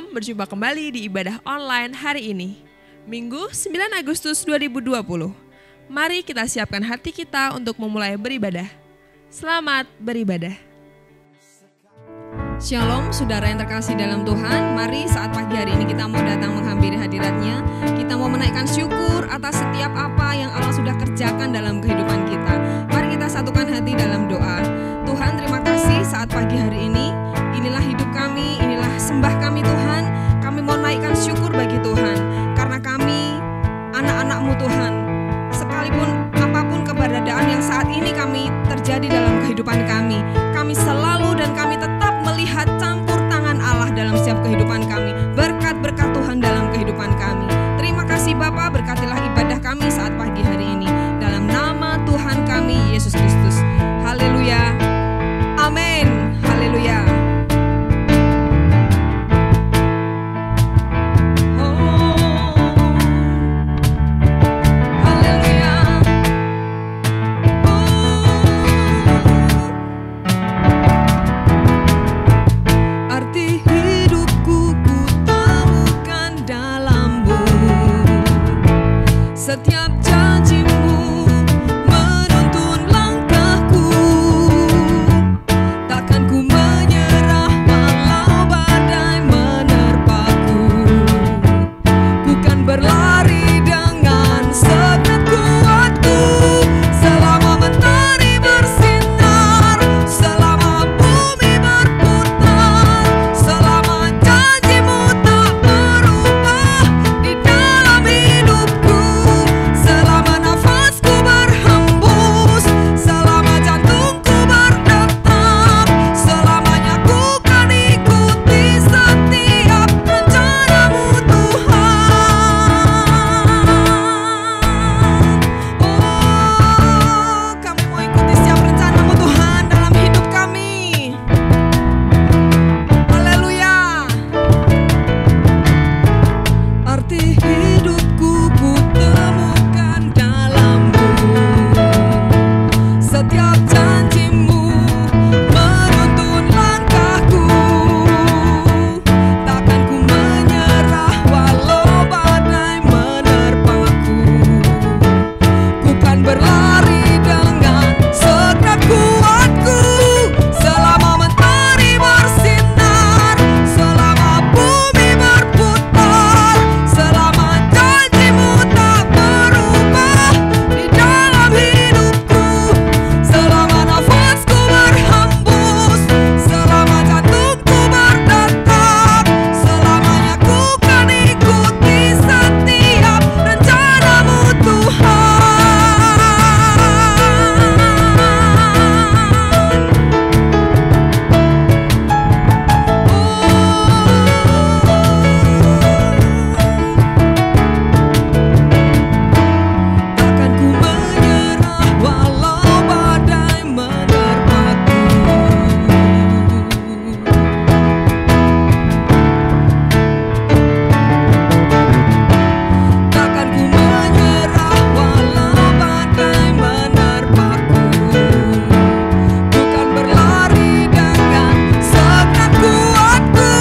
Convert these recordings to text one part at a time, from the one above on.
Shalom, berjumpa kembali di ibadah online hari ini, Minggu 9 Agustus 2020. Mari kita siapkan hati kita untuk memulai beribadah. Selamat beribadah. Shalom saudara yang terkasih dalam Tuhan. Mari saat pagi hari ini kita mau datang menghampiri hadirat-Nya. Kita mau menaikkan syukur atas setiap apa yang Allah sudah kerjakan dalam kehidupan kita. Mari kita satukan hati dalam doa. Tuhan, terima kasih saat pagi hari ini. Inilah hidup kami, inilah sembah kami Tuhan. Kami mau naikkan syukur bagi Tuhan, karena kami anak-anak-Mu Tuhan. Sekalipun apapun keberadaan yang saat ini kami terjadi dalam kehidupan kami selalu dan kami tetap melihat campur tangan Allah dalam setiap kehidupan kami. Berkat-berkat Tuhan dalam kehidupan kami. Terima kasih Bapa, berkatilah ibadah kami saat pagi hari ini. Dalam nama Tuhan kami, Yesus Kristus. Haleluya. Amin. Haleluya. Setiap janji-Mu menuntun langkahku, takkan ku menyerah walau badai menerpaku. Ku kan berlari dengan segenap kuatku, selama mentari bersinar, selama bumi berputar, selama janji-Mu tak berubah di dalam hidupku. Selama nafasku berhembus, selama jantungku berdetak, selamanya ku kan ikuti setiap rencana-Mu Tuhan. Oh, kami mau ikuti setiap rencana-Mu Tuhan dalam hidup kami. Haleluya. Arti hidupku ku temukan dalam-Mu. Setiap janji-Mu menuntun langkahku, takkan ku menyerah walau badai menerpaku. Ku kan berlari dengan segenap kuatku, selama mentari bersinar, selama bumi berputar, selama janji-Mu tak berubah di dalam hidupku. Selama nafasku berhembus, selama jantungku berdetak, selamanya ku kan ikuti setiap rencana-Mu Tuhan. Takkan ku menyerah walau badai menerpaku. Takkan ku menyerah walau badai menerpaku. Ku kan berlari dengan segenap kuatku,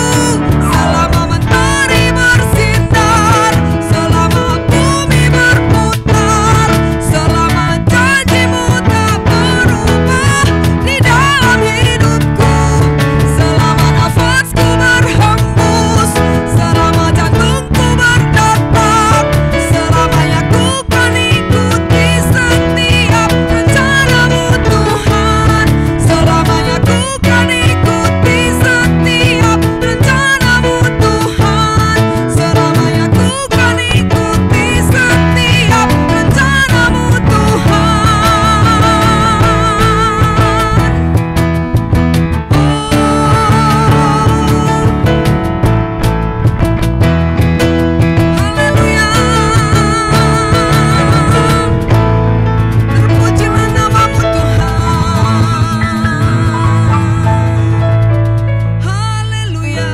selama mentari bersinar, selama bumi berputar, selama janji-Mu tak berubah di dalam hidupku. Selama nafasku berhembus, selama jantungku berdetak, selamanya ku kan ikuti setiap rencana-Mu Tuhan. Selamanya ku kan ikuti setiap rencana-Mu Tuhan. Selamanya ku kan ikuti setiap rencana-Mu Tuhan. Haleluya. Terpujilah nama-Mu Tuhan. Haleluya.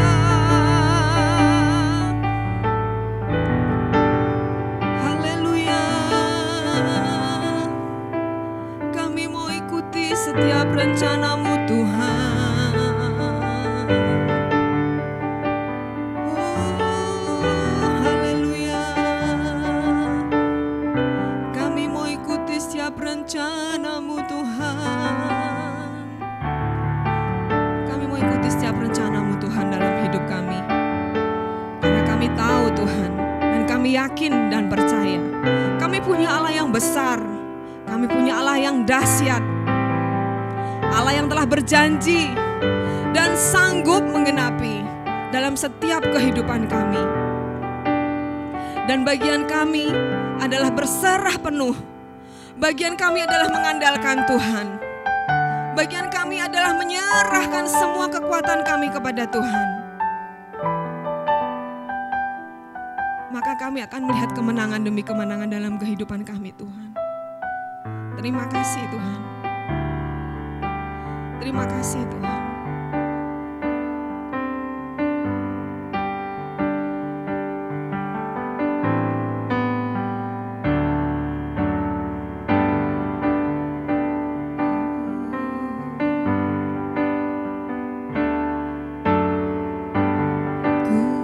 Haleluya. Kami mau ikuti setiap rencana-Mu Tuhan. Oh. yakin dan percaya. Kami punya Allah yang besar, kami punya Allah yang dahsyat, Allah yang telah berjanji dan sanggup menggenapi dalam setiap kehidupan kami. Dan bagian kami adalah berserah penuh. Bagian kami adalah mengandalkan Tuhan. Bagian kami adalah menyerahkan semua kekuatan kami kepada Tuhan. Maka kami akan melihat kemenangan demi kemenangan dalam kehidupan kami, Tuhan. Terima kasih, Tuhan. Terima kasih, Tuhan. Ku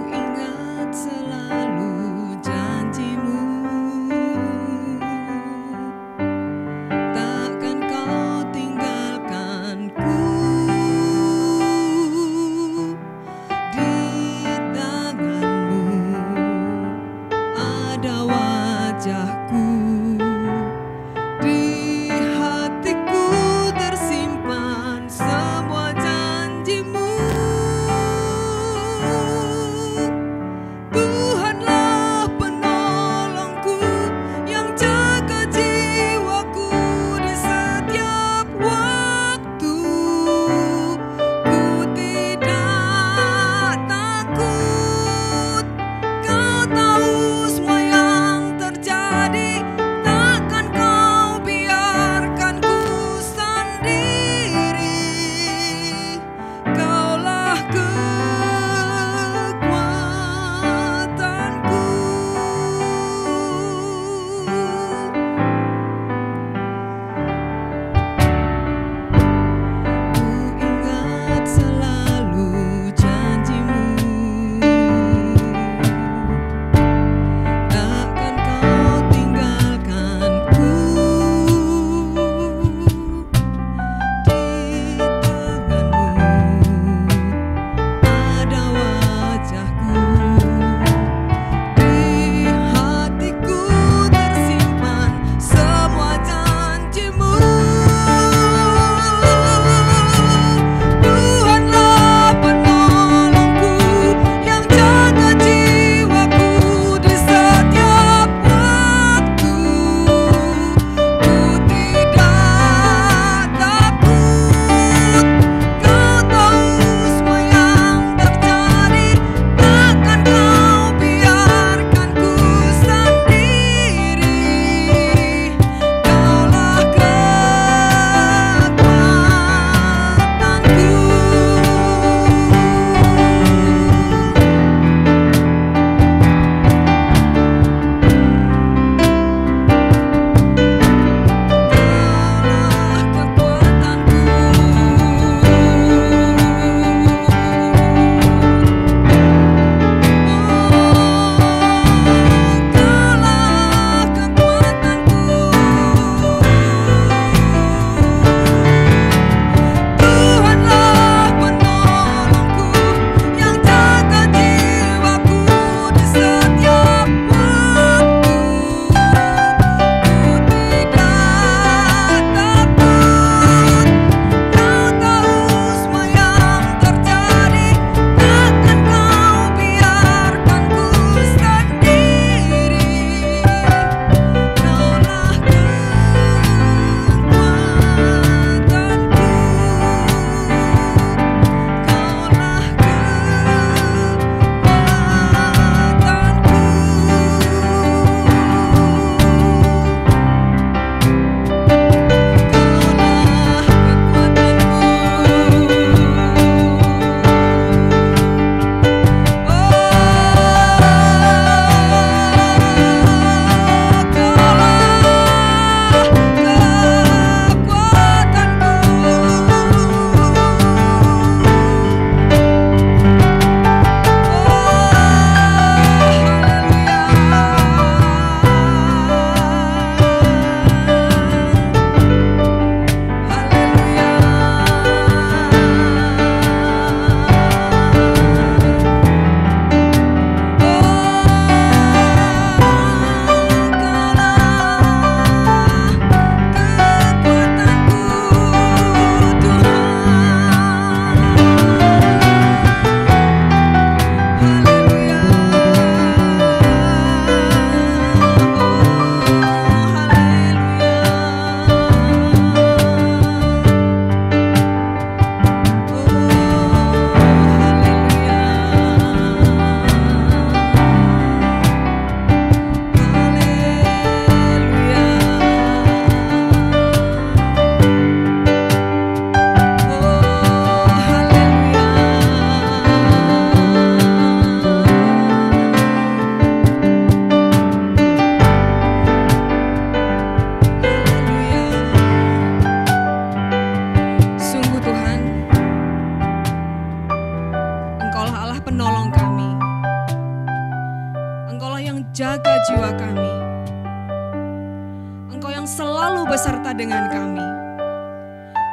beserta dengan kami.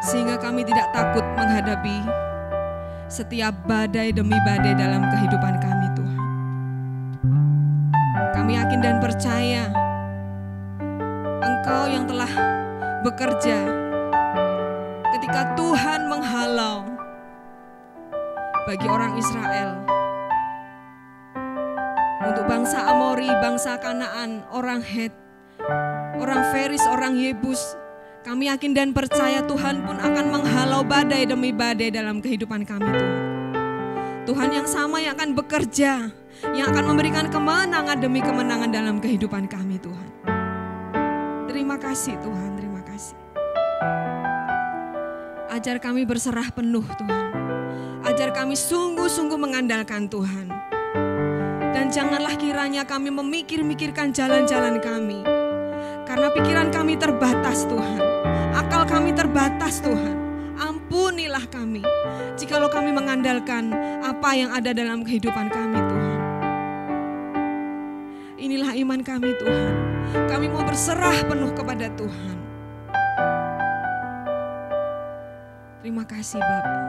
Sehingga kami tidak takut menghadapi setiap badai demi badai dalam kehidupan kami Tuhan. Kami yakin dan percaya Engkau yang telah bekerja ketika Tuhan menghalau bagi orang Israel, untuk bangsa Amori, bangsa Kanaan, orang Het, orang Feris, orang Yebus. Kami yakin dan percaya Tuhan pun akan menghalau badai demi badai dalam kehidupan kami Tuhan. Tuhan yang sama yang akan bekerja, yang akan memberikan kemenangan demi kemenangan dalam kehidupan kami Tuhan. Terima kasih Tuhan, terima kasih. Ajar kami berserah penuh Tuhan. Ajar kami sungguh-sungguh mengandalkan Tuhan. Dan janganlah kiranya kami memikir-mikirkan jalan-jalan kami. Karena pikiran kami terbatas Tuhan. Akal kami terbatas Tuhan. Ampunilah kami jikalau kami mengandalkan apa yang ada dalam kehidupan kami Tuhan. Inilah iman kami Tuhan. Kami mau berserah penuh kepada Tuhan. Terima kasih Bapa.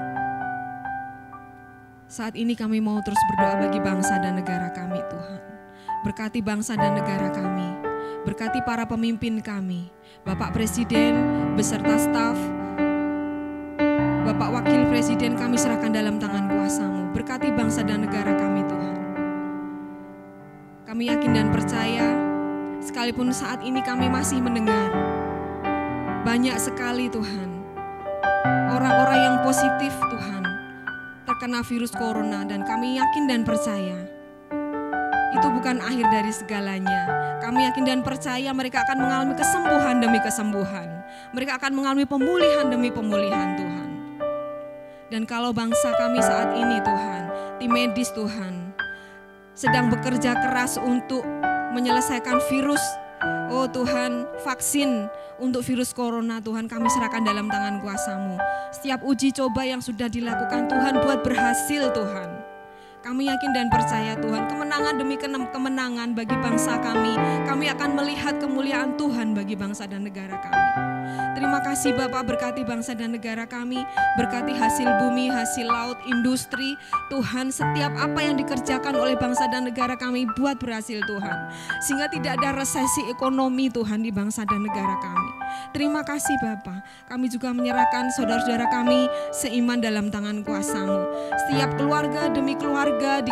Saat ini kami mau terus berdoa bagi bangsa dan negara kami Tuhan. Berkati bangsa dan negara kami. Berkati para pemimpin kami, Bapak Presiden beserta staf, Bapak Wakil Presiden kami serahkan dalam tangan kuasa-Mu. Berkati bangsa dan negara kami Tuhan. Kami yakin dan percaya, sekalipun saat ini kami masih mendengar banyak sekali Tuhan, orang-orang yang positif Tuhan terkena virus corona, dan kami yakin dan percaya itu bukan akhir dari segalanya. Kami yakin dan percaya mereka akan mengalami kesembuhan demi kesembuhan. Mereka akan mengalami pemulihan demi pemulihan Tuhan. Dan kalau bangsa kami saat ini Tuhan, tim medis Tuhan, sedang bekerja keras untuk menyelesaikan virus, oh Tuhan, vaksin untuk virus corona Tuhan, kami serahkan dalam tangan kuasa-Mu. Setiap uji coba yang sudah dilakukan Tuhan, buat berhasil Tuhan. Kami yakin dan percaya Tuhan, kemenangan demi kemenangan bagi bangsa kami. Kami akan melihat kemuliaan Tuhan bagi bangsa dan negara kami. Terima kasih Bapak, berkati bangsa dan negara kami. Berkati hasil bumi, hasil laut, industri. Tuhan, setiap apa yang dikerjakan oleh bangsa dan negara kami, buat berhasil Tuhan. Sehingga tidak ada resesi ekonomi Tuhan di bangsa dan negara kami. Terima kasih Bapak. Kami juga menyerahkan saudara-saudara kami seiman dalam tangan kuasa-Mu. Setiap keluarga demi keluarga di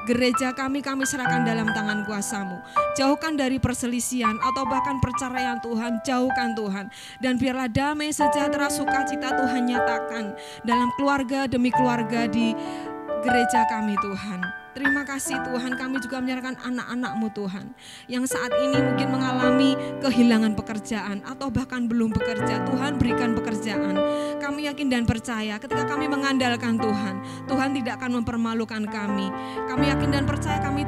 gereja kami serahkan dalam tangan kuasa-Mu. Jauhkan dari perselisihan atau bahkan perceraian Tuhan, jauhkan Tuhan. Dan biarlah damai, sejahtera, sukacita Tuhan nyatakan dalam keluarga demi keluarga di gereja kami Tuhan. Terima kasih Tuhan, kami juga menyerahkan anak-anak-Mu Tuhan, yang saat ini mungkin mengalami kehilangan pekerjaan atau bahkan belum bekerja. Tuhan, berikan pekerjaan. Kami yakin dan percaya ketika kami mengandalkan Tuhan, Tuhan tidak akan mempermalukan kami. Kami yakin dan percaya kami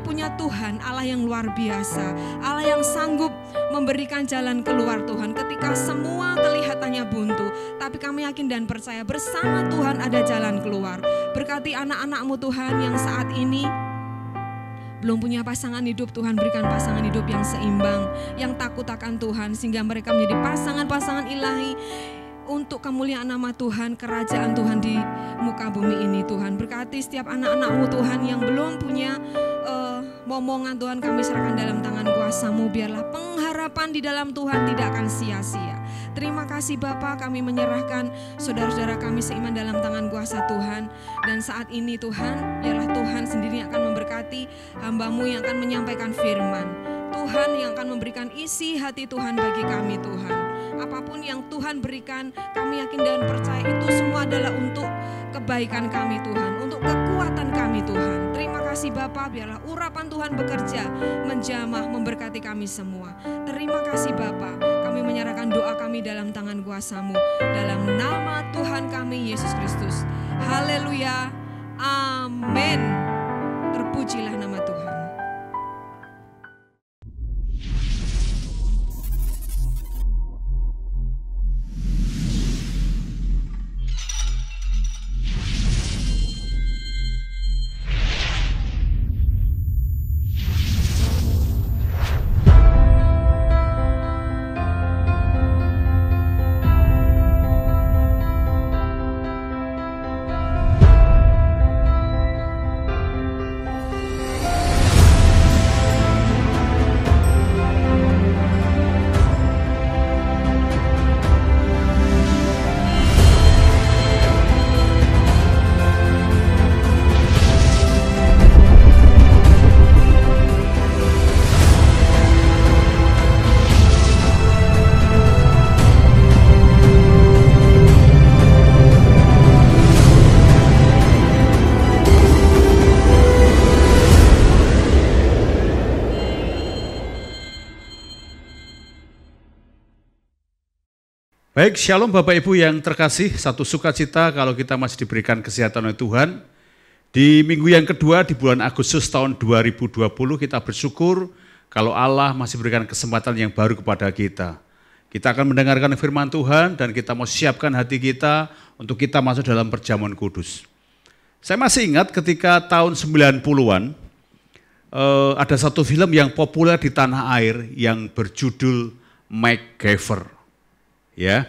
punya Tuhan, Allah yang luar biasa, Allah yang sanggup memberikan jalan keluar Tuhan ketika semua kelihatannya buntu. Tapi kami yakin dan percaya bersama Tuhan ada jalan keluar. Berkati anak-anak-Mu Tuhan yang saat ini belum punya pasangan hidup, Tuhan berikan pasangan hidup yang seimbang, yang takut akan Tuhan, sehingga mereka menjadi pasangan-pasangan ilahi untuk kemuliaan nama Tuhan, kerajaan Tuhan di muka bumi ini Tuhan. Berkati setiap anak-anak-Mu Tuhan yang belum punya momongan Tuhan, kami serahkan dalam tangan kuasa-Mu. Biarlah pengharapan di dalam Tuhan tidak akan sia-sia. Terima kasih Bapa, kami menyerahkan saudara-saudara kami seiman dalam tangan kuasa Tuhan. Dan saat ini Tuhan, biarlah Tuhan sendiri yang akan memberkati hamba-Mu yang akan menyampaikan firman. Tuhan yang akan memberikan isi hati Tuhan bagi kami Tuhan. Apapun yang Tuhan berikan, kami yakin dan percaya itu semua adalah untuk kebaikan kami Tuhan, untuk kekuatan kami Tuhan. Terima kasih Bapa, biarlah urapan Tuhan bekerja, menjamah, memberkati kami semua. Terima kasih Bapa, kami menyerahkan doa kami dalam tangan kuasa-Mu, dalam nama Tuhan kami Yesus Kristus. Haleluya, amin. Terpujilah nama Tuhan. Baik, shalom Bapak Ibu yang terkasih, satu sukacita kalau kita masih diberikan kesehatan oleh Tuhan. Di minggu yang kedua di bulan Agustus tahun 2020 kita bersyukur kalau Allah masih berikan kesempatan yang baru kepada kita. Kita akan mendengarkan firman Tuhan dan kita mau siapkan hati kita untuk kita masuk dalam perjamuan kudus. Saya masih ingat ketika tahun 90-an ada satu film yang populer di tanah air yang berjudul MacGyver. Ya,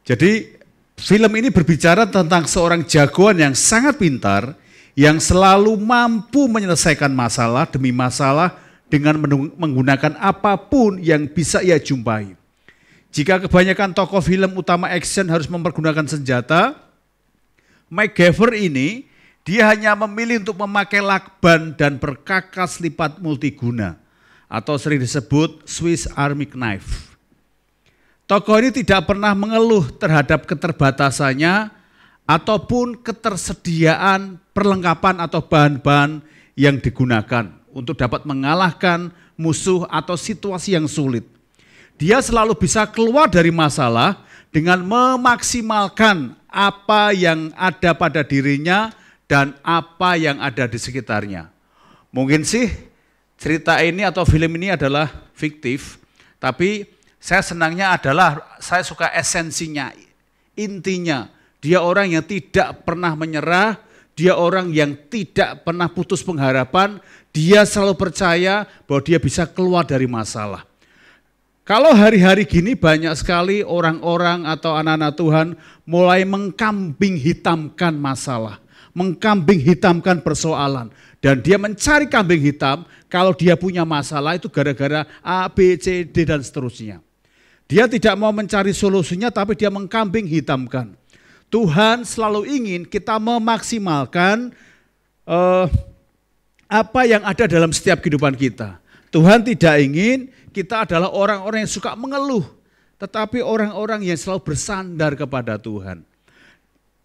jadi film ini berbicara tentang seorang jagoan yang sangat pintar, yang selalu mampu menyelesaikan masalah demi masalah dengan menggunakan apapun yang bisa ia jumpai. Jika kebanyakan tokoh film utama action harus mempergunakan senjata, MacGyver ini dia hanya memilih untuk memakai lakban dan perkakas lipat multiguna atau sering disebut Swiss Army Knife. Tokoh ini tidak pernah mengeluh terhadap keterbatasannya ataupun ketersediaan perlengkapan atau bahan-bahan yang digunakan untuk dapat mengalahkan musuh atau situasi yang sulit. Dia selalu bisa keluar dari masalah dengan memaksimalkan apa yang ada pada dirinya dan apa yang ada di sekitarnya. Mungkin sih cerita ini atau film ini adalah fiktif, tapi saya senangnya adalah saya suka esensinya, intinya. Dia orang yang tidak pernah menyerah, dia orang yang tidak pernah putus pengharapan, dia selalu percaya bahwa dia bisa keluar dari masalah. Kalau hari-hari gini banyak sekali orang-orang atau anak-anak Tuhan mulai mengkambing hitamkan masalah, mengkambing hitamkan persoalan. Dan dia mencari kambing hitam kalau dia punya masalah itu gara-gara A, B, C, D dan seterusnya. Dia tidak mau mencari solusinya tapi dia mengkambing hitamkan. Tuhan selalu ingin kita memaksimalkan apa yang ada dalam setiap kehidupan kita. Tuhan tidak ingin kita adalah orang-orang yang suka mengeluh, tetapi orang-orang yang selalu bersandar kepada Tuhan.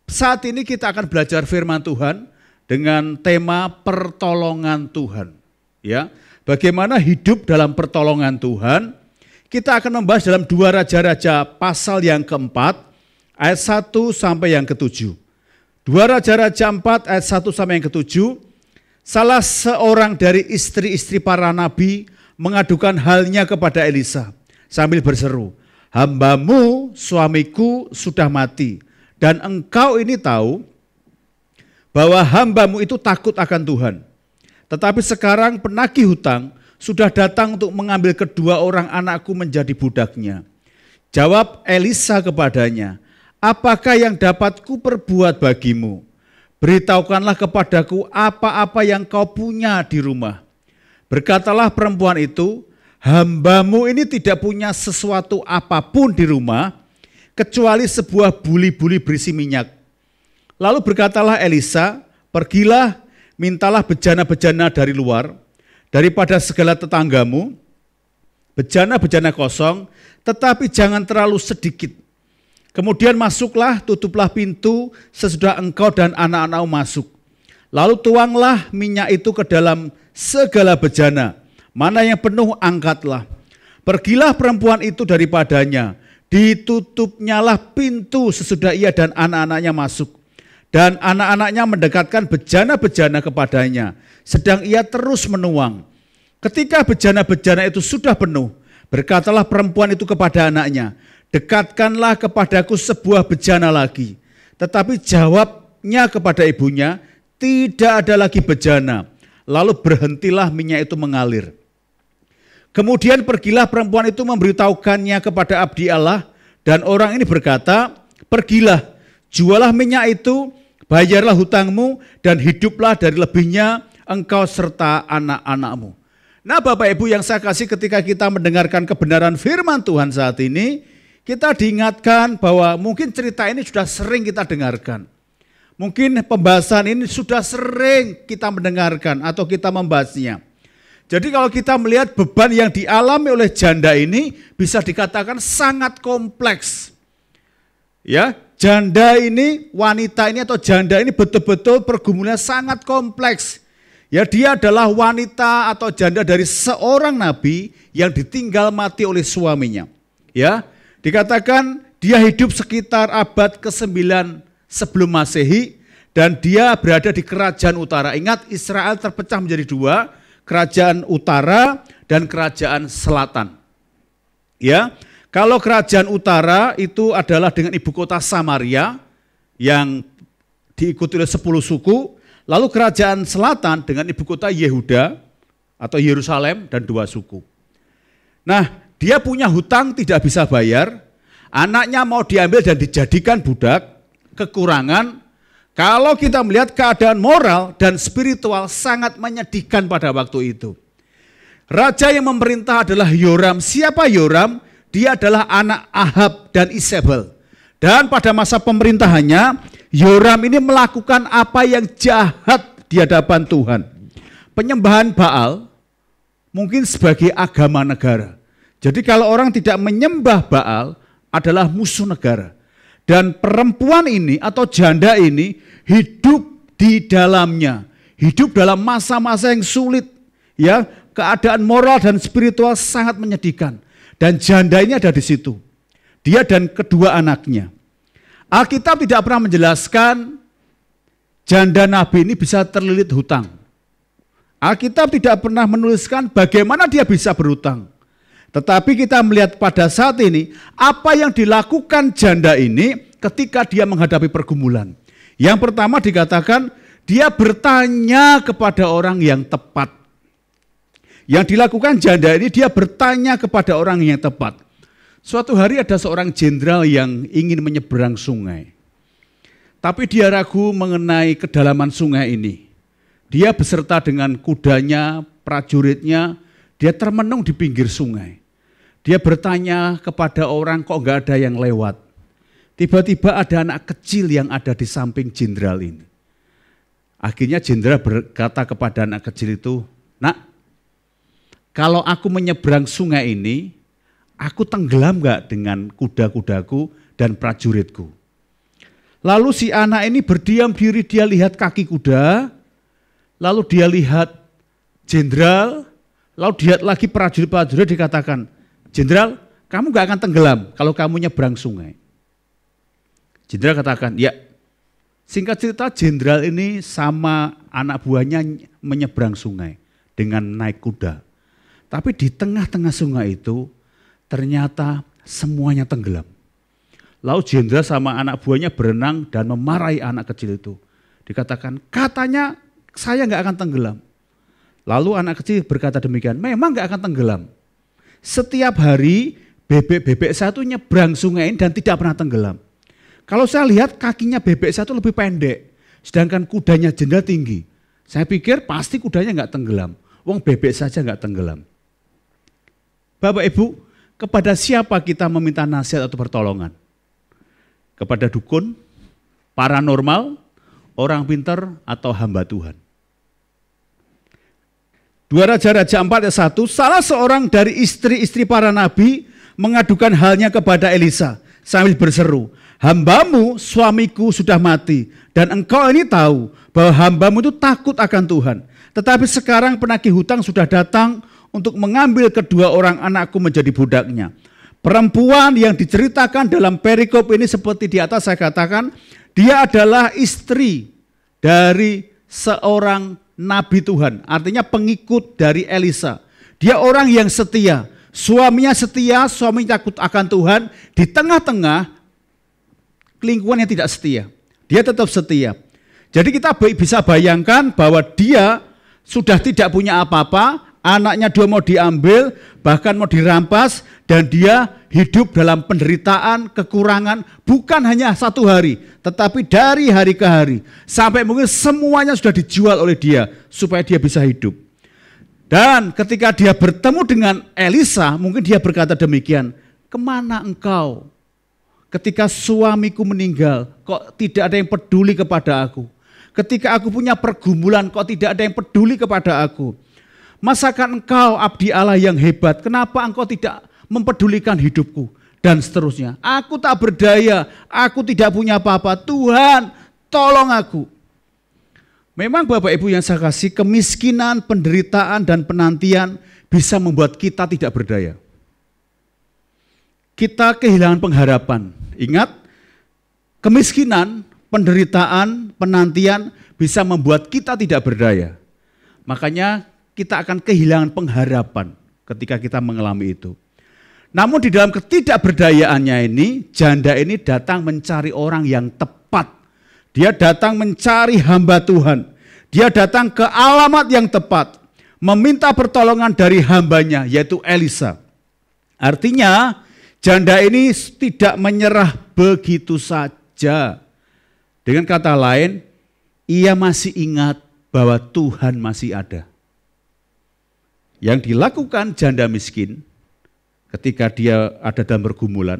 Saat ini kita akan belajar firman Tuhan dengan tema pertolongan Tuhan. Ya, bagaimana hidup dalam pertolongan Tuhan. Kita akan membahas dalam 2 Raja-Raja pasal yang keempat, ayat 1 sampai yang ke-7. 2 Raja-Raja 4 ayat 1 sampai yang ke-7, salah seorang dari istri-istri para nabi mengadukan halnya kepada Elisa sambil berseru, hambamu suamiku sudah mati dan engkau ini tahu bahwa hambamu itu takut akan Tuhan. Tetapi sekarang penagih hutang sudah datang untuk mengambil kedua orang anakku menjadi budaknya. Jawab Elisa kepadanya, apakah yang dapat kuperbuat bagimu? Beritahukanlah kepadaku apa-apa yang kau punya di rumah. Berkatalah perempuan itu, hambamu ini tidak punya sesuatu apapun di rumah, kecuali sebuah buli-buli berisi minyak. Lalu berkatalah Elisa, pergilah, mintalah bejana-bejana dari luar, daripada segala tetanggamu, bejana-bejana kosong, tetapi jangan terlalu sedikit. Kemudian masuklah, tutuplah pintu sesudah engkau dan anak-anakmu masuk. Lalu tuanglah minyak itu ke dalam segala bejana, mana yang penuh angkatlah. Pergilah perempuan itu daripadanya, ditutupnyalah pintu sesudah ia dan anak-anaknya masuk. Dan anak-anaknya mendekatkan bejana-bejana kepadanya, sedang ia terus menuang. Ketika bejana-bejana itu sudah penuh, berkatalah perempuan itu kepada anaknya, dekatkanlah kepadaku sebuah bejana lagi. Tetapi jawabnya kepada ibunya, tidak ada lagi bejana. Lalu berhentilah minyak itu mengalir. Kemudian pergilah perempuan itu memberitahukannya kepada abdi Allah, dan orang ini berkata, pergilah, jualah minyak itu, bayarlah hutangmu, dan hiduplah dari lebihnya engkau serta anak-anakmu. Nah Bapak Ibu yang saya kasih, ketika kita mendengarkan kebenaran firman Tuhan saat ini, kita diingatkan bahwa mungkin cerita ini sudah sering kita dengarkan. Mungkin pembahasan ini sudah sering kita mendengarkan atau kita membahasnya. Jadi kalau kita melihat beban yang dialami oleh janda ini bisa dikatakan sangat kompleks. Ya, janda ini, wanita ini atau janda ini betul-betul pergumulannya sangat kompleks. Ya, dia adalah wanita atau janda dari seorang nabi yang ditinggal mati oleh suaminya. Ya, dikatakan Dia hidup sekitar abad ke-9 sebelum Masehi dan dia berada di kerajaan utara. Ingat, Israel terpecah menjadi dua, kerajaan utara dan kerajaan selatan. Ya, kalau kerajaan utara itu adalah dengan ibu kota Samaria yang diikuti oleh 10 suku, lalu kerajaan selatan dengan ibu kota Yehuda atau Yerusalem dan 2 suku. Nah, dia punya hutang tidak bisa bayar, anaknya mau diambil dan dijadikan budak, kekurangan. Kalau kita melihat keadaan moral dan spiritual sangat menyedihkan pada waktu itu. Raja yang memerintah adalah Yoram. Siapa Yoram? Dia adalah anak Ahab dan Isabel. Dan pada masa pemerintahannya, Yoram ini melakukan apa yang jahat di hadapan Tuhan. Penyembahan Baal mungkin sebagai agama negara. Jadi kalau orang tidak menyembah Baal adalah musuh negara. Dan perempuan ini atau janda ini hidup di dalamnya. Hidup dalam masa-masa yang sulit. Ya, keadaan moral dan spiritual sangat menyedihkan. Dan janda ini ada di situ. Dia dan kedua anaknya. Alkitab tidak pernah menjelaskan janda nabi ini bisa terlilit hutang. Alkitab tidak pernah menuliskan bagaimana dia bisa berhutang. Tetapi kita melihat pada saat ini, apa yang dilakukan janda ini ketika dia menghadapi pergumulan. Yang pertama dikatakan, dia bertanya kepada orang yang tepat. Yang dilakukan janda ini, dia bertanya kepada orang yang tepat. Suatu hari ada seorang jenderal yang ingin menyeberang sungai. Tapi dia ragu mengenai kedalaman sungai ini. Dia beserta dengan kudanya, prajuritnya, dia termenung di pinggir sungai. Dia bertanya kepada orang, kok enggak ada yang lewat. Tiba-tiba ada anak kecil yang ada di samping jenderal ini. Akhirnya jenderal berkata kepada anak kecil itu, "Nak, kalau aku menyeberang sungai ini, aku tenggelam enggak dengan kuda-kudaku dan prajuritku?" Lalu si anak ini berdiam diri, dia lihat kaki kuda, lalu dia lihat jenderal, lalu dia lihat lagi prajurit-prajurit, dikatakan, "Jenderal, kamu gak akan tenggelam kalau kamu nyebrang sungai." Jenderal katakan, "Ya." Singkat cerita, jenderal ini sama anak buahnya menyeberang sungai dengan naik kuda. Tapi di tengah-tengah sungai itu ternyata semuanya tenggelam. Lalu jenderal sama anak buahnya berenang dan memarahi anak kecil itu. Dikatakan, "Katanya saya gak akan tenggelam." Lalu anak kecil berkata demikian, "Memang gak akan tenggelam. Setiap hari bebek-bebek saya itu nyebrang sungai ini dan tidak pernah tenggelam. Kalau saya lihat kakinya bebek saya itu lebih pendek, sedangkan kudanya jenderal tinggi. Saya pikir pasti kudanya nggak tenggelam, wong bebek saja nggak tenggelam." Bapak Ibu, kepada siapa kita meminta nasihat atau pertolongan? Kepada dukun, paranormal, orang pintar, atau hamba Tuhan? 2 Raja-Raja 4 ayat 1, salah seorang dari istri-istri para nabi mengadukan halnya kepada Elisa sambil berseru, "Hambamu, suamiku sudah mati, dan engkau ini tahu bahwa hambamu itu takut akan Tuhan. Tetapi sekarang penagih hutang sudah datang untuk mengambil kedua orang anakku menjadi budaknya." Perempuan yang diceritakan dalam perikop ini seperti di atas saya katakan, dia adalah istri dari seorang nabi Tuhan, artinya pengikut dari Elisa. Dia orang yang setia, suaminya setia, suaminya takut akan Tuhan. Di tengah-tengah lingkungan yang tidak setia, dia tetap setia. Jadi kita bisa bayangkan bahwa dia sudah tidak punya apa-apa, anaknya dua mau diambil, bahkan mau dirampas, dan dia hidup dalam penderitaan, kekurangan, bukan hanya 1 hari, tetapi dari hari ke hari, sampai mungkin semuanya sudah dijual oleh dia, supaya dia bisa hidup. Dan ketika dia bertemu dengan Elisa, mungkin dia berkata demikian, "Kemana engkau? Ketika suamiku meninggal, kok tidak ada yang peduli kepada aku? Ketika aku punya pergumulan, kok tidak ada yang peduli kepada aku? Masakan engkau abdi Allah yang hebat, kenapa engkau tidak mempedulikan hidupku?" Dan seterusnya. "Aku tak berdaya, aku tidak punya apa-apa, Tuhan tolong aku." Memang Bapak Ibu yang saya kasih, kemiskinan, penderitaan, dan penantian bisa membuat kita tidak berdaya. kita kehilangan pengharapan. Ingat, kemiskinan, penderitaan, penantian bisa membuat kita tidak berdaya. Makanya kita akan kehilangan pengharapan ketika kita mengalami itu. Namun di dalam ketidakberdayaannya ini, janda ini datang mencari orang yang tepat. Dia datang mencari hamba Tuhan. Dia datang ke alamat yang tepat, meminta pertolongan dari hambanya, yaitu Elisa. Artinya, janda ini tidak menyerah begitu saja. Dengan kata lain, ia masih ingat bahwa Tuhan masih ada. Yang dilakukan janda miskin ketika dia ada dalam pergumulan,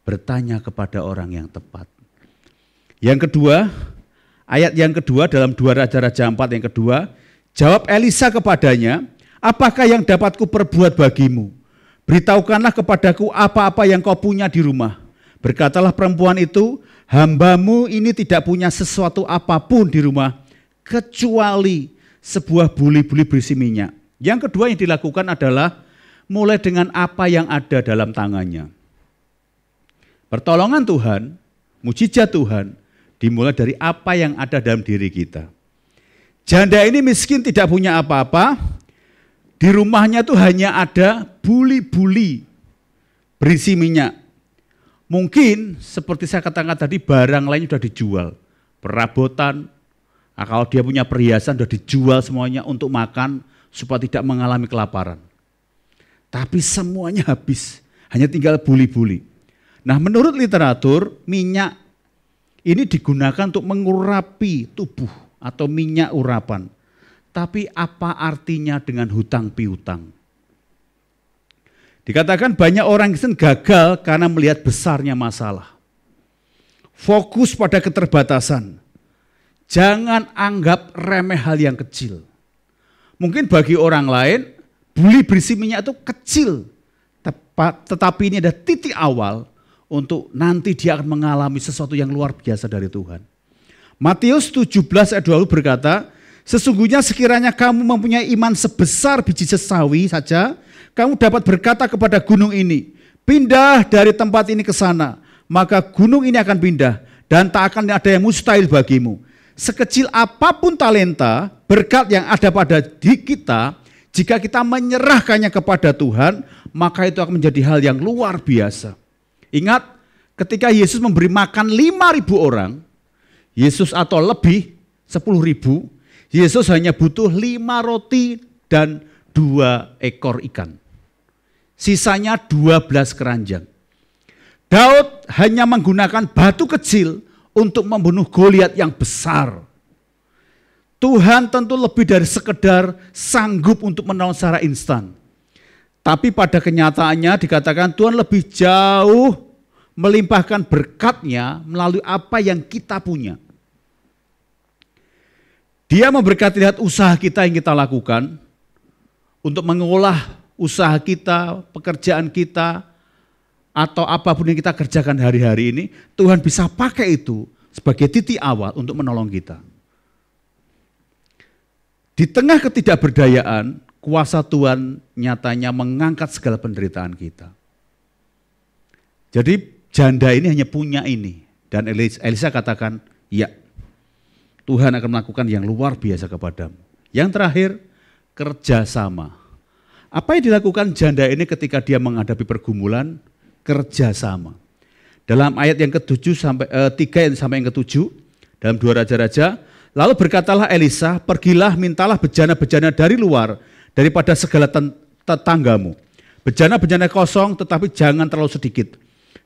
bertanya kepada orang yang tepat. Yang kedua, ayat yang kedua dalam 2 Raja-Raja 4 yang kedua, jawab Elisa kepadanya, apakah yang dapat kuperbuat bagimu? Beritahukanlah kepadaku apa-apa yang kau punya di rumah. Berkatalah perempuan itu, hambamu ini tidak punya sesuatu apapun di rumah, kecuali sebuah buli-buli berisi minyak. Yang kedua yang dilakukan adalah mulai dengan apa yang ada dalam tangannya. Pertolongan Tuhan, mujizat Tuhan, dimulai dari apa yang ada dalam diri kita. Janda ini miskin tidak punya apa-apa, di rumahnya itu hanya ada buli-buli berisi minyak. Mungkin seperti saya katakan tadi, barang lain sudah dijual, perabotan, kalau dia punya perhiasan sudah dijual semuanya untuk makan supaya tidak mengalami kelaparan. Tapi semuanya habis, hanya tinggal buli-buli. Nah, menurut literatur, minyak ini digunakan untuk mengurapi tubuh atau minyak urapan. Tapi apa artinya dengan hutang piutang? Dikatakan banyak orang Kristen gagal karena melihat besarnya masalah. Fokus pada keterbatasan. Jangan anggap remeh hal yang kecil. Mungkin bagi orang lain, buli berisi minyak itu kecil. Tetapi ini ada titik awal untuk nanti dia akan mengalami sesuatu yang luar biasa dari Tuhan. Matius 17 ayat 20 berkata, sesungguhnya sekiranya kamu mempunyai iman sebesar biji sesawi saja, kamu dapat berkata kepada gunung ini, pindah dari tempat ini ke sana, maka gunung ini akan pindah dan tak akan ada yang mustahil bagimu. Sekecil apapun talenta, berkat yang ada pada kita, jika kita menyerahkannya kepada Tuhan, maka itu akan menjadi hal yang luar biasa. Ingat, ketika Yesus memberi makan 5.000 orang, Yesus atau lebih 10.000, Yesus hanya butuh 5 roti dan 2 ekor ikan. Sisanya 12 keranjang. Daud hanya menggunakan batu kecil untuk membunuh Goliat yang besar. Tuhan tentu lebih dari sekedar sanggup untuk menolong secara instan. Tapi pada kenyataannya dikatakan Tuhan lebih jauh melimpahkan berkat-Nya melalui apa yang kita punya. Dia memberkati lihat usaha kita yang kita lakukan untuk mengolah usaha kita, pekerjaan kita, atau apapun yang kita kerjakan hari-hari ini, Tuhan bisa pakai itu sebagai titik awal untuk menolong kita. Di tengah ketidakberdayaan, kuasa Tuhan nyatanya mengangkat segala penderitaan kita. Jadi janda ini hanya punya ini. Dan Elisa katakan, ya, Tuhan akan melakukan yang luar biasa kepadamu. Yang terakhir, kerjasama. Apa yang dilakukan janda ini ketika dia menghadapi pergumulan? Kerjasama. Dalam ayat yang ke-7 sampai 3 sampai yang ke-7 dalam 2 Raja-Raja, lalu berkatalah Elisa, pergilah mintalah bejana-bejana dari luar daripada segala tetanggamu. Bejana-bejana kosong tetapi jangan terlalu sedikit.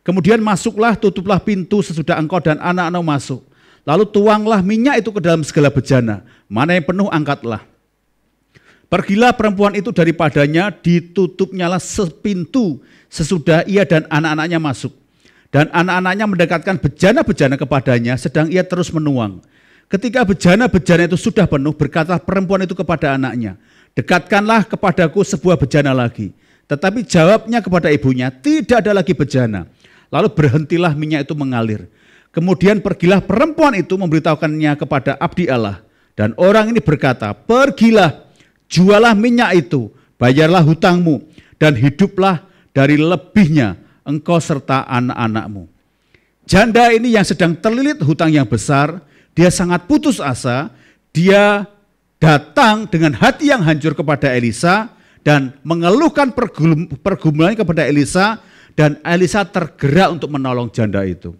Kemudian masuklah, tutuplah pintu sesudah engkau dan anak-anakmu masuk. Lalu tuanglah minyak itu ke dalam segala bejana. Mana yang penuh angkatlah. Pergilah perempuan itu daripadanya, ditutupnyalah sepintu sesudah ia dan anak-anaknya masuk. Dan anak-anaknya mendekatkan bejana-bejana kepadanya, sedang ia terus menuang. Ketika bejana-bejana itu sudah penuh, berkata perempuan itu kepada anaknya, dekatkanlah kepadaku sebuah bejana lagi. Tetapi jawabnya kepada ibunya, tidak ada lagi bejana. Lalu berhentilah minyak itu mengalir. Kemudian pergilah perempuan itu memberitahukannya kepada abdi Allah. Dan orang ini berkata, pergilah, jualah minyak itu, bayarlah hutangmu, dan hiduplah dari lebihnya. engkau serta anak-anakmu. Janda ini yang sedang terlilit hutang yang besar, dia sangat putus asa, dia datang dengan hati yang hancur kepada Elisa dan mengeluhkan pergumulannya kepada Elisa, dan Elisa tergerak untuk menolong janda itu.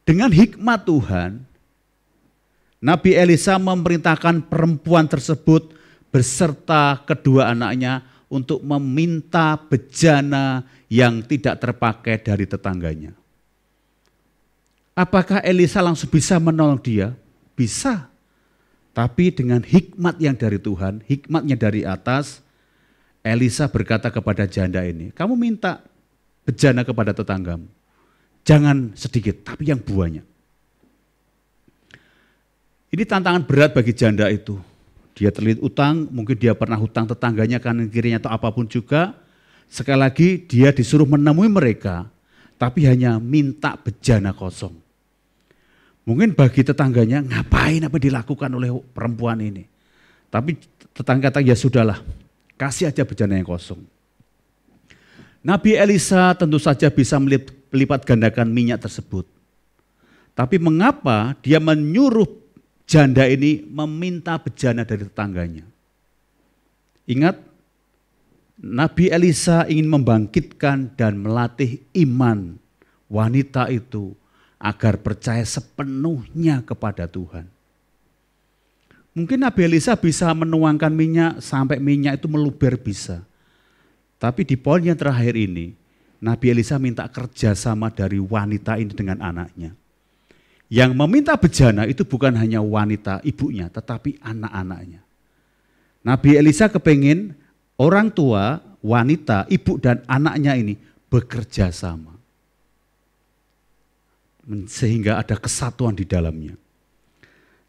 Dengan hikmat Tuhan, Nabi Elisa memerintahkan perempuan tersebut beserta kedua anaknya untuk meminta bejana yang tidak terpakai dari tetangganya. Apakah Elisa langsung bisa menolong dia? Bisa. Tapi dengan hikmat yang dari Tuhan, hikmatnya dari atas, Elisa berkata kepada janda ini, kamu minta bejana kepada tetanggamu. Jangan sedikit, tapi yang banyak. Ini tantangan berat bagi janda itu. Dia terlilit utang, mungkin dia pernah hutang tetangganya kanan kirinya atau apapun juga. Sekali lagi dia disuruh menemui mereka, tapi hanya minta bejana kosong. Mungkin bagi tetangganya, ngapain apa dilakukan oleh perempuan ini. Tapi tetangga kata, ya sudahlah, kasih aja bejana yang kosong. Nabi Elisa tentu saja bisa melipat gandakan minyak tersebut. Tapi mengapa dia menyuruh janda ini meminta bejana dari tetangganya? Ingat, Nabi Elisa ingin membangkitkan dan melatih iman wanita itu agar percaya sepenuhnya kepada Tuhan. Mungkin Nabi Elisa bisa menuangkan minyak sampai minyak itu meluber bisa. Tapi di poin yang terakhir ini, Nabi Elisa minta kerjasama dari wanita ini dengan anaknya. Yang meminta bejana itu bukan hanya wanita ibunya, tetapi anak-anaknya. Nabi Elisa kepingin orang tua, wanita, ibu dan anaknya ini bekerja sama. Sehingga ada kesatuan di dalamnya.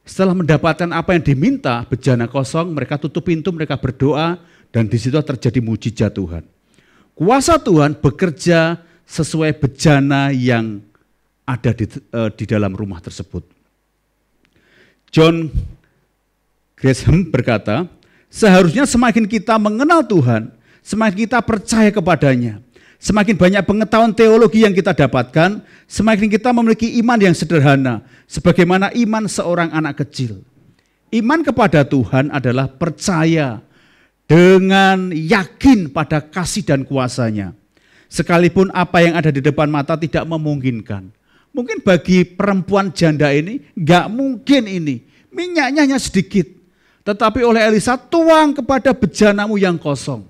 Setelah mendapatkan apa yang diminta, bejana kosong, mereka tutup pintu, mereka berdoa, dan di situ terjadi mujizat Tuhan. Kuasa Tuhan bekerja sesuai bejana yang ada di dalam rumah tersebut. John Gresham berkata, seharusnya semakin kita mengenal Tuhan, semakin kita percaya kepadanya. Semakin banyak pengetahuan teologi yang kita dapatkan, semakin kita memiliki iman yang sederhana, sebagaimana iman seorang anak kecil. Iman kepada Tuhan adalah percaya dengan yakin pada kasih dan kuasa-Nya. Sekalipun apa yang ada di depan mata tidak memungkinkan. Mungkin bagi perempuan janda ini, enggak mungkin ini. Minyaknya hanya sedikit. Tetapi oleh Elisa, tuang kepada bejanamu yang kosong.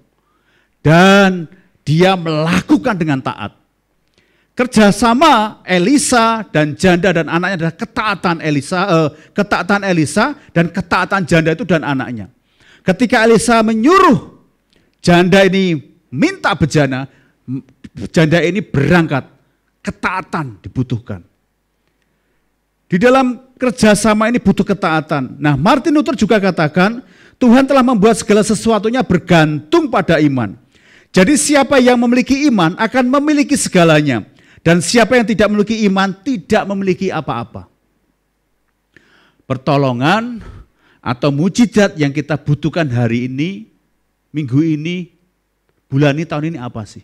Dan dia melakukan dengan taat. Kerjasama Elisa dan janda dan anaknya adalah ketaatan Elisa dan ketaatan janda itu dan anaknya. Ketika Elisa menyuruh janda ini minta bejana, janda ini berangkat. Ketaatan dibutuhkan. Di dalam kerjasama ini butuh ketaatan. Nah, Martin Luther juga katakan, Tuhan telah membuat segala sesuatunya bergantung pada iman. Jadi siapa yang memiliki iman akan memiliki segalanya. Dan siapa yang tidak memiliki iman tidak memiliki apa-apa. Pertolongan atau mujizat yang kita butuhkan hari ini, minggu ini, bulan ini, tahun ini apa sih?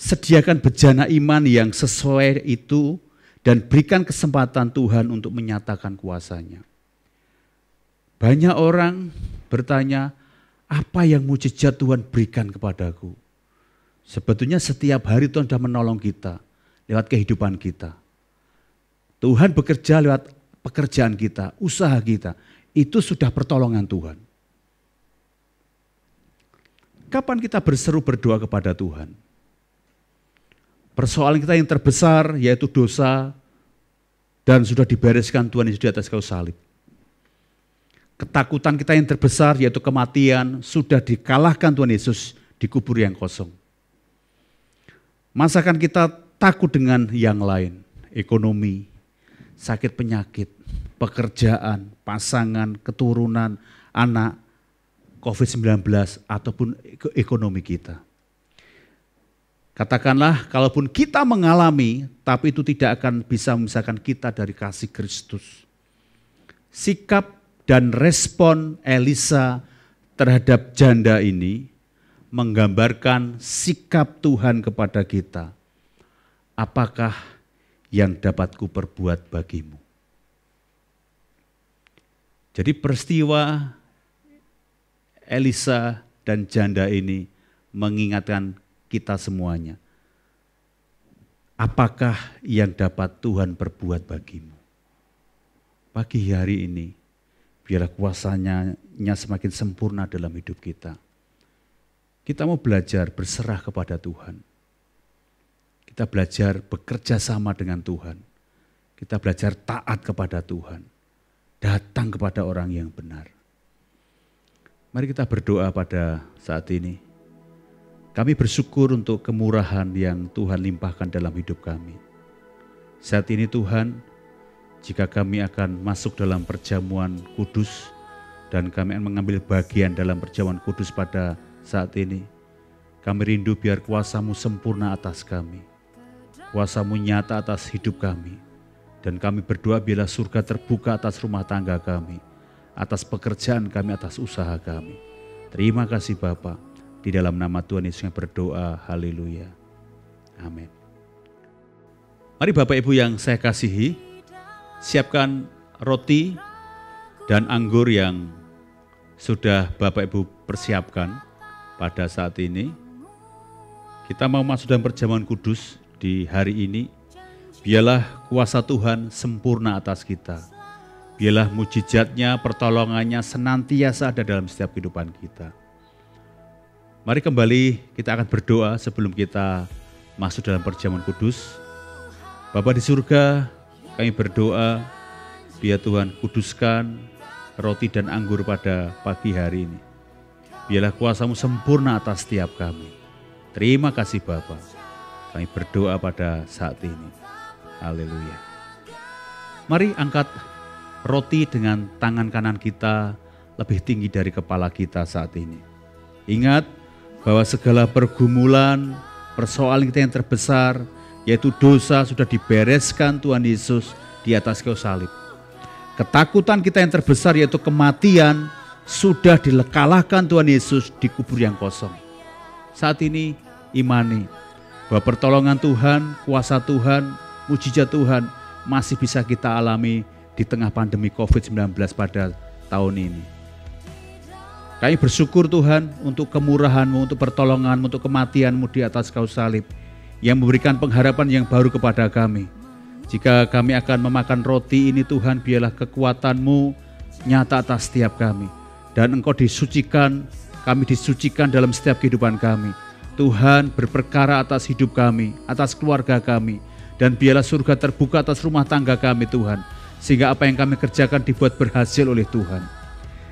Sediakan bejana iman yang sesuai itu dan berikan kesempatan Tuhan untuk menyatakan kuasa-Nya. Banyak orang bertanya, apa yang mujizat Tuhan berikan kepadaku? Sebetulnya setiap hari Tuhan sudah menolong kita lewat kehidupan kita. Tuhan bekerja lewat pekerjaan kita, usaha kita. Itu sudah pertolongan Tuhan. Kapan kita berseru berdoa kepada Tuhan? Persoalan kita yang terbesar yaitu dosa dan sudah dibereskan Tuhan Yesus di atas kayu salib. Ketakutan kita yang terbesar yaitu kematian sudah dikalahkan Tuhan Yesus di kubur yang kosong. Masakan kita takut dengan yang lain, ekonomi, sakit penyakit, pekerjaan, pasangan, keturunan, anak, COVID-19 ataupun ekonomi kita. Katakanlah kalaupun kita mengalami, tapi itu tidak akan bisa memisahkan kita dari kasih Kristus. Sikap dan respon Elisa terhadap janda ini menggambarkan sikap Tuhan kepada kita. Apakah yang dapat kuperbuat bagimu? Jadi peristiwa Elisa dan janda ini mengingatkan kita semuanya. Apakah yang dapat Tuhan perbuat bagimu? Pagi hari ini, biarlah kuasanya semakin sempurna dalam hidup kita. Kita mau belajar berserah kepada Tuhan. Kita belajar bekerja sama dengan Tuhan. Kita belajar taat kepada Tuhan. Datang kepada orang yang benar. Mari kita berdoa pada saat ini. Kami bersyukur untuk kemurahan yang Tuhan limpahkan dalam hidup kami. Saat ini Tuhan, jika kami akan masuk dalam perjamuan kudus dan kami akan mengambil bagian dalam perjamuan kudus pada saat ini, kami rindu biar kuasa-Mu sempurna atas kami. Kuasa-Mu nyata atas hidup kami. Dan kami berdoa biarlah surga terbuka atas rumah tangga kami, atas pekerjaan kami, atas usaha kami. Terima kasih Bapa. Di dalam nama Tuhan Yesus yang berdoa, haleluya. Amin. Mari Bapak Ibu yang saya kasihi, siapkan roti dan anggur yang sudah Bapak Ibu persiapkan pada saat ini. Kita mau masuk dalam perjamuan kudus di hari ini. Biarlah kuasa Tuhan sempurna atas kita. Biarlah mujizatnya, pertolongannya senantiasa ada dalam setiap kehidupan kita. Mari kembali kita akan berdoa sebelum kita masuk dalam perjamuan kudus. Bapa di surga, kami berdoa biar Tuhan kuduskan roti dan anggur pada pagi hari ini. Biarlah kuasa-Mu sempurna atas setiap kami. Terima kasih Bapa. Kami berdoa pada saat ini. Haleluya. Mari angkat roti dengan tangan kanan kita lebih tinggi dari kepala kita saat ini. Ingat bahwa segala pergumulan, persoalan kita yang terbesar, yaitu dosa, sudah dibereskan Tuhan Yesus di atas kayu salib. Ketakutan kita yang terbesar, yaitu kematian, sudah dikalahkan Tuhan Yesus di kubur yang kosong. Saat ini imani bahwa pertolongan Tuhan, kuasa Tuhan, mujizat Tuhan masih bisa kita alami di tengah pandemi COVID-19 pada tahun ini. Kami bersyukur Tuhan untuk kemurahan-Mu, untuk pertolongan-Mu, untuk kematian-Mu di atas kayu salib yang memberikan pengharapan yang baru kepada kami. Jika kami akan memakan roti ini Tuhan, biarlah kekuatan-Mu nyata atas setiap kami. Dan Engkau disucikan, kami disucikan dalam setiap kehidupan kami. Tuhan berperkara atas hidup kami, atas keluarga kami. Dan biarlah surga terbuka atas rumah tangga kami Tuhan. Sehingga apa yang kami kerjakan dibuat berhasil oleh Tuhan.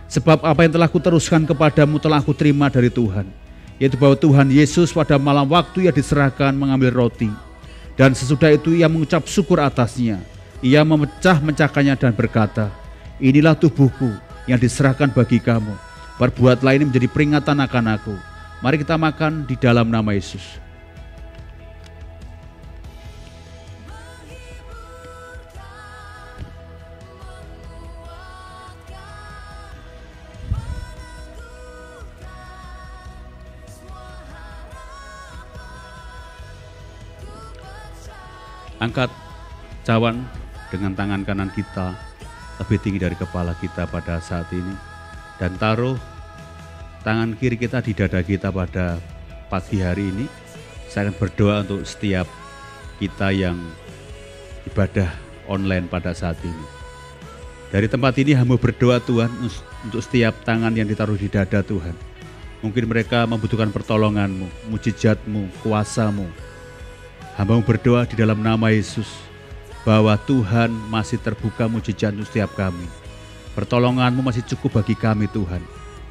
Sebab apa yang telah kuteruskan kepadamu telah aku terima dari Tuhan. Yaitu bahwa Tuhan Yesus pada malam waktu ia diserahkan mengambil roti. Dan sesudah itu ia mengucap syukur atasnya. Ia memecah-mecahkannya dan berkata, inilah tubuhku yang diserahkan bagi kamu. Perbuatlah ini menjadi peringatan akan aku. Mari kita makan di dalam nama Yesus. Angkat cawan dengan tangan kanan kita lebih tinggi dari kepala kita pada saat ini. Dan taruh tangan kiri kita di dada kita pada pagi hari ini. Saya akan berdoa untuk setiap kita yang ibadah online pada saat ini. Dari tempat ini hamba berdoa Tuhan untuk setiap tangan yang ditaruh di dada Tuhan. Mungkin mereka membutuhkan pertolongan-Mu, mujizat-Mu, kuasa-Mu. Hamba berdoa di dalam nama Yesus bahwa Tuhan masih terbuka mujizat untuk setiap kami. Pertolongan-Mu masih cukup bagi kami Tuhan.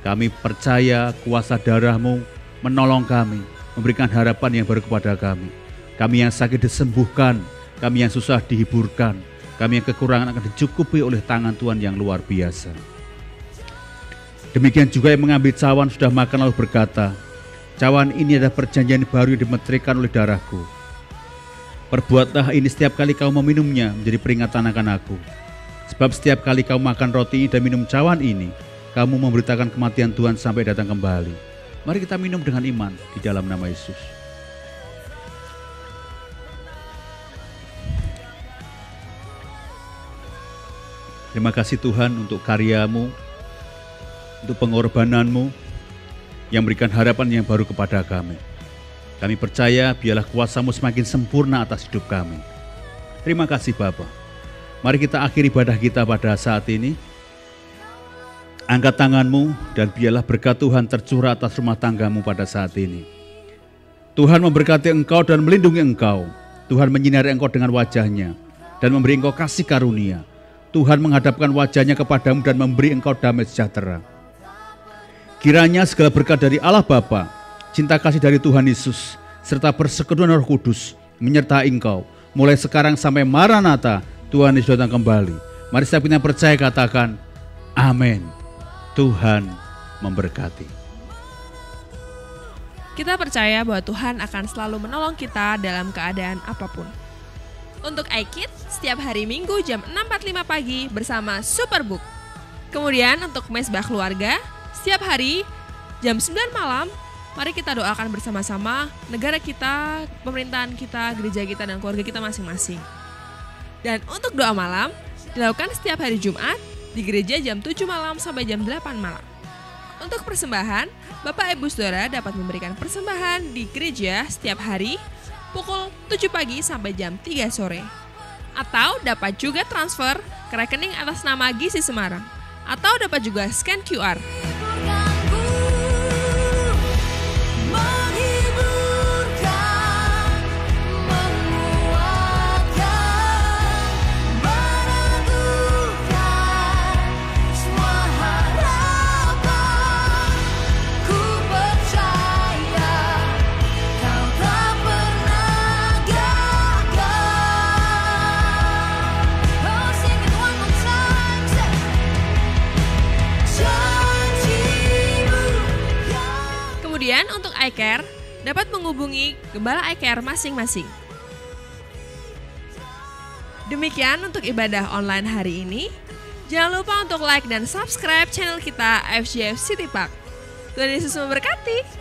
Kami percaya kuasa darah-Mu menolong kami, memberikan harapan yang baru kepada kami. Kami yang sakit disembuhkan, kami yang susah dihiburkan, kami yang kekurangan akan dicukupi oleh tangan Tuhan yang luar biasa. Demikian juga yang mengambil cawan sudah makan lalu berkata, cawan ini adalah perjanjian baru yang dimeteraikan oleh darahku. Perbuatlah ini setiap kali kau meminumnya menjadi peringatan akan aku. Sebab setiap kali kau makan roti dan minum cawan ini, kamu memberitakan kematian Tuhan sampai datang kembali. Mari kita minum dengan iman di dalam nama Yesus. Terima kasih Tuhan untuk karya-Mu, untuk pengorbanan-Mu yang memberikan harapan yang baru kepada kami. Kami percaya biarlah kuasa-Mu semakin sempurna atas hidup kami. Terima kasih Bapa. Mari kita akhiri ibadah kita pada saat ini. Angkat tangan-Mu dan biarlah berkat Tuhan tercurah atas rumah tangga-Mu pada saat ini. Tuhan memberkati engkau dan melindungi engkau. Tuhan menyinari engkau dengan wajah-Nya dan memberi engkau kasih karunia. Tuhan menghadapkan wajah-Nya kepadamu dan memberi engkau damai sejahtera. Kiranya segala berkat dari Allah Bapa, cinta kasih dari Tuhan Yesus, serta persekutuan Roh Kudus menyertai engkau mulai sekarang sampai Maranatha, Tuhan Yesus datang kembali. Mari setiap kita percaya katakan amin. Tuhan memberkati. Kita percaya bahwa Tuhan akan selalu menolong kita dalam keadaan apapun. Untuk iKid, setiap hari Minggu jam 6.45 pagi bersama Superbook. Kemudian untuk Mesbah Keluarga, setiap hari jam 9 malam, mari kita doakan bersama-sama negara kita, pemerintahan kita, gereja kita, dan keluarga kita masing-masing. Dan untuk doa malam, dilakukan setiap hari Jumat di gereja jam 7 malam sampai jam 8 malam. Untuk persembahan, Bapak Ibu Saudara dapat memberikan persembahan di gereja setiap hari pukul 7 pagi sampai jam 3 sore. Atau dapat juga transfer ke rekening atas nama Gizi Semarang. Atau dapat juga scan QR. Kemudian untuk iCare dapat menghubungi gembala iCare masing-masing. Demikian untuk ibadah online hari ini. Jangan lupa untuk like dan subscribe channel kita FGF City Park. Tuhan Yesus memberkati.